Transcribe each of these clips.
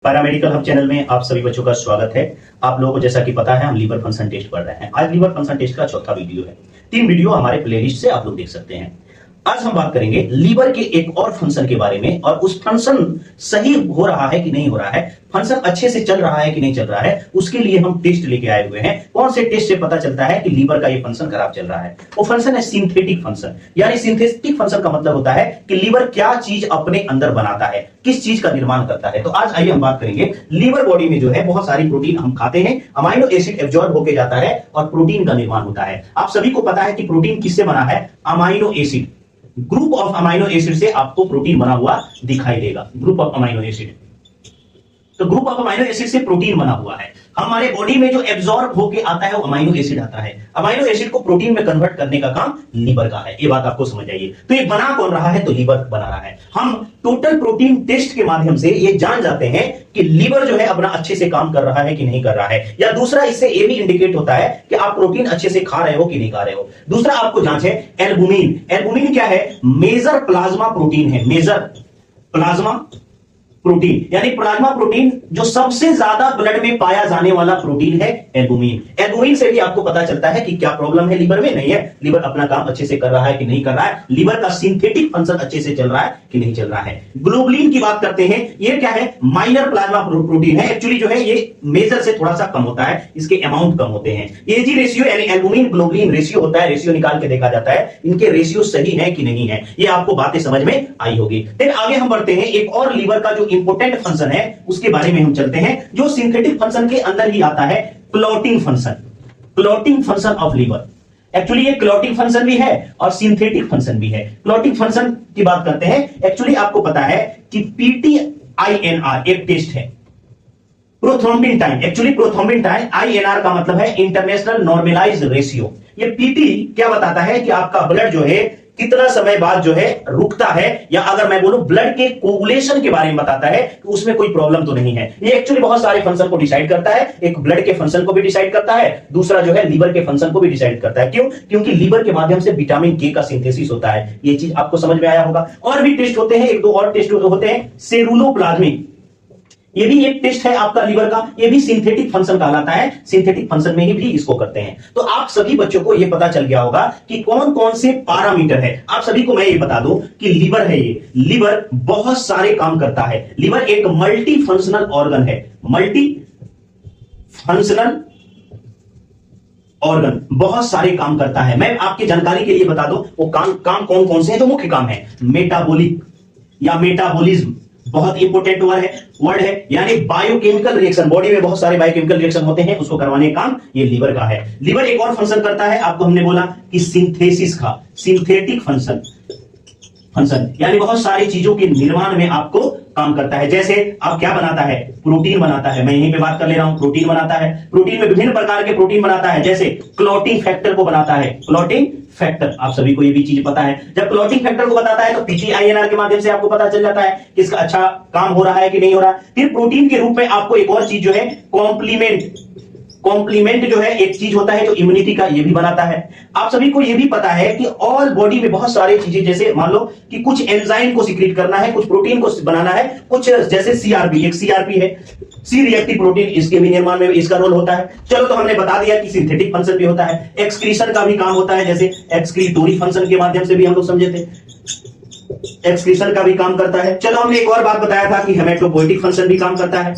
Paramedical hub channel में आप सभी बच्चों का स्वागत है। आप लोगों को जैसा कि पता है हम लीवर फंक्शन टेस्ट पढ़ रहे हैं। आज लीवर फंक्शन टेस्ट का चौथा वीडियो है। 3 वीडियो हमारे प्लेलिस्ट से आप लोग देख सकते हैं। आज हम बात करेंगे लीवर के एक और फंक्शन के बारे में और उस फंक्शन सही हो रहा है कि नहीं हो रहा है, फंक्शन अच्छे से चल रहा है कि नहीं चल रहा है, उसके लिए हम टेस्ट लेके आए हुए हैं। कौन से टेस्ट से पता चलता है कि लीवर का ये फंक्शन खराब चल रहा है? वो फंक्शन है सिंथेटिक फंक्शन। यानी सिंथेटिक फंक्शन का मतलब होता है कि लीवर क्या चीज अपने अंदर बनाता है, किस चीज का निर्माण करता है। तो आज आइए हम बात करेंगे लीवर बॉडी में जो है बहुत सारी प्रोटीन हम खाते हैं, अमाइनो एसिड एब्जॉर्ब होकर जाता है और प्रोटीन का निर्माण होता है। आप सभी को पता है कि प्रोटीन किससे बना है? Amino acid. Group of amino acid से आपको प्रोटीन बना हुआ दिखाई देगा। ग्रुप ऑफ अमाइनो एसिड, तो ग्रुप ऑफ अमाइनो एसिड से प्रोटीन बना हुआ है। हमारे बॉडी में जो एब्जॉर्ब होके आता है वो अमाइनो एसिड आता है। अमाइनो एसिड को प्रोटीन में कन्वर्ट करने का काम लीवर का है। ये बात आपको समझ आइए। तो ये बना कौन रहा है? तो लीवर बना रहा है। हम टोटल प्रोटीन टेस्ट के माध्यम से ये जान जाते हैं कि लीवर जो है अपना अच्छे से काम कर रहा है कि नहीं कर रहा है। या दूसरा इससे ये भी इंडिकेट होता है कि आप प्रोटीन अच्छे से खा रहे हो कि नहीं खा रहे हो। दूसरा आपको जांच है एल्बुमिन। एल्बुमिन क्या है? मेजर प्लाज्मा प्रोटीन है। मेजर प्लाज्मा प्रोटीन यानी प्लाज्मा प्रोटीन जो सबसे ज्यादा ब्लड में पाया जाने वाला प्रोटीन है एल्बुमिन। एल्बुमिन से भी आपको पता चलता है कि क्या प्रॉब्लम है लीवर में। नहीं है, लीवर अपना काम अच्छे से कर रहा है कि नहीं कर रहा है, लीवर का सिंथेटिक फंक्शन अच्छे से चल रहा है कि नहीं चल रहा है। ग्लोबुलिन की बात करते हैं। ये क्या है? माइनर प्लाज्मा प्रोटीन है। एक्चुअली जो है ये मेजर से थोड़ा सा कम होता है, इसके अमाउंट कम होते हैं। एजी रेशियो यानी एल्बुमिन ग्लोबुलिन रेशियो होता है, रेशियो निकाल के देखा जाता है इनके रेशियो सही है कि नहीं है। ये आपको बातें समझ में आई होगी। फिर आगे हम बढ़ते हैं, एक और लीवर का जो इंपोर्टेंट फंक्शन है उसके बारे में हम चलते हैं, जो सिंथेटिक फंक्शन के अंदर ही आता है, clotting function. Clotting function of liver. Actually ये क्लॉटिंग फंक्शन भी है और सिंथेटिक फंक्शन भी है। क्लॉटिंग फंक्शन की बात करते हैं। एक्चुअली आपको पता है कि PTINR एक टेस्ट है, prothrombin time. Actually prothrombin time, INR का मतलब है इंटरनेशनल नॉर्मलाइज्ड रेशियो। ये PT क्या बताता है कि आपका ब्लड जो है कितना समय बाद जो है रुकता है, या अगर मैं बोलूं ब्लड के कोगुलेशन के बारे में बताता है कि उसमें कोई प्रॉब्लम तो नहीं है। ये एक्चुअली बहुत सारे फंक्शन को डिसाइड करता है। एक ब्लड के फंक्शन को भी डिसाइड करता है, दूसरा जो है लीवर के फंक्शन को भी डिसाइड करता है। क्यों? क्योंकि लीवर के माध्यम से विटामिन के का सिंथेसिस होता है। ये चीज आपको समझ में आया होगा। और भी टेस्ट होते हैं, एक दो और टेस्ट होते हैं। सेरुलोप्लाज्मिक, ये भी एक टेस्ट है आपका लीवर का, ये भी सिंथेटिक फंक्शन कहलाता है। सिंथेटिक फंक्शन में ही भी इसको करते हैं। तो आप सभी बच्चों को ये पता चल गया होगा कि कौन कौन से पैरामीटर है। आप सभी को मैं ये बता दूं कि लीवर है, ये लीवर बहुत सारे काम करता है। लीवर एक मल्टी फंक्शनल ऑर्गन है। मल्टी फंक्शनल ऑर्गन बहुत सारे काम करता है। मैं आपकी जानकारी के लिए बता दूं वो काम कौन कौन से हैं। तो मुख्य काम है मेटाबॉलिक या मेटाबॉलिज्म, बहुत इंपोर्टेंट वर्ड है। यानी बायोकेमिकल रिएक्शन, बॉडी में बहुत सारे बायोकेमिकल रिएक्शन होते हैं, उसको करवाने का काम ये लीवर का है। लीवर एक और फंक्शन करता है, आपको हमने बोला कि सिंथेसिस का, सिंथेटिक फंक्शन यानी बहुत सारी चीजों के निर्माण में आपको काम करता है। जैसे आप क्या बनाता है? प्रोटीन बनाता है। मैं यहीं पे बात कर ले रहा हूं, प्रोटीन बनाता है। प्रोटीन में विभिन्न प्रकार के प्रोटीन बनाता है, जैसे क्लॉटिंग फैक्टर को बनाता है। क्लॉटिंग फैक्टर, आप सभी को ये भी चीज पता है। जब क्लॉटिंग फैक्टर को बताता है तो PTINR के माध्यम से आपको पता चल जाता है कि इसका अच्छा काम हो रहा है कि नहीं हो रहा। फिर प्रोटीन के रूप में आपको एक और चीज जो है कॉम्प्लीमेंट जो है एक चीज होता है जो इम्यूनिटी का, ये भी बनाता है। आप सभी को ये भी पता है कि ऑल बॉडी में बहुत सारी चीजें, जैसे मान लो कि कुछ एंजाइम को सीक्रेट करना है, कुछ प्रोटीन को बनाना है, कुछ जैसे CRP, एक CRP है, सी रिएक्टिव प्रोटीन, इसके भी निर्माण में इसका रोल होता है। चलो, तो हमने बता दिया कि सिंथेटिक फंक्शन भी होता है। एक्सक्रीशन का भी काम होता है, जैसे एक्सक्रीटोरी फंक्शन के माध्यम से भी हम लोग समझे थे, एक्सक्रीशन का भी काम करता है। चलो, हमने एक और बात बताया था कि हेमेटोपोएटिक फंक्शन भी काम करता है।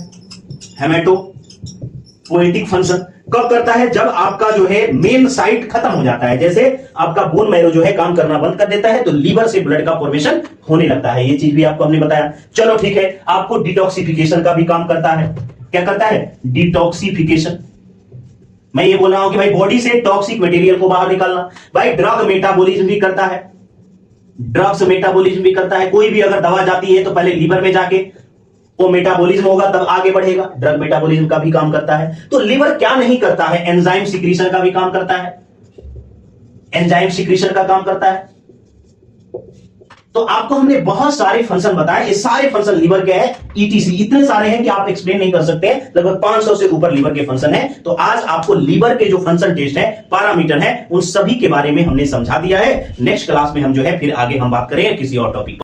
हेमेटोपोएटिक फंक्शन कब करता है? जब आपका जो है मेन साइट खत्म हो जाता है, जैसे आपका बोन मैरो जो है काम करना बंद कर देता है, तो लीवर से ब्लड का फॉर्मेशन होने लगता है। ये चीज भी आपको हमने बताया। चलो ठीक है, आपको डिटॉक्सिफिकेशन का भी काम करता है। क्या करता है? डिटॉक्सिफिकेशन। मैं ये बोल रहा हूं कि भाई बॉडी से टॉक्सिक मटेरियल को बाहर निकालना। भाई ड्रग मेटाबॉलिज्म भी करता है, ड्रग्स मेटाबॉलिज्म भी करता है। कोई भी अगर दवा जाती है तो पहले लीवर में जाके वो मेटाबॉलिज्म होगा, तब आगे बढ़ेगा। ड्रग मेटाबॉलिज्म का भी काम करता है। तो लीवर क्या नहीं करता है? एंजाइम सिक्रीशन का भी काम करता है। एंजाइम सिक्रीशन का काम करता है। तो आपको हमने बहुत सारे फंक्शन बताए। ये सारे फंक्शन लीवर के हैं, ETC इतने सारे हैं कि आप एक्सप्लेन नहीं कर सकते। लगभग 500 से ऊपर लीवर के फंक्शन है। तो आज आपको लीवर के जो फंक्शन टेस्ट है, पैरामीटर है, उन सभी के बारे में हमने समझा दिया है। नेक्स्ट क्लास में हम जो है फिर आगे हम बात करेंगे किसी और टॉपिक पर।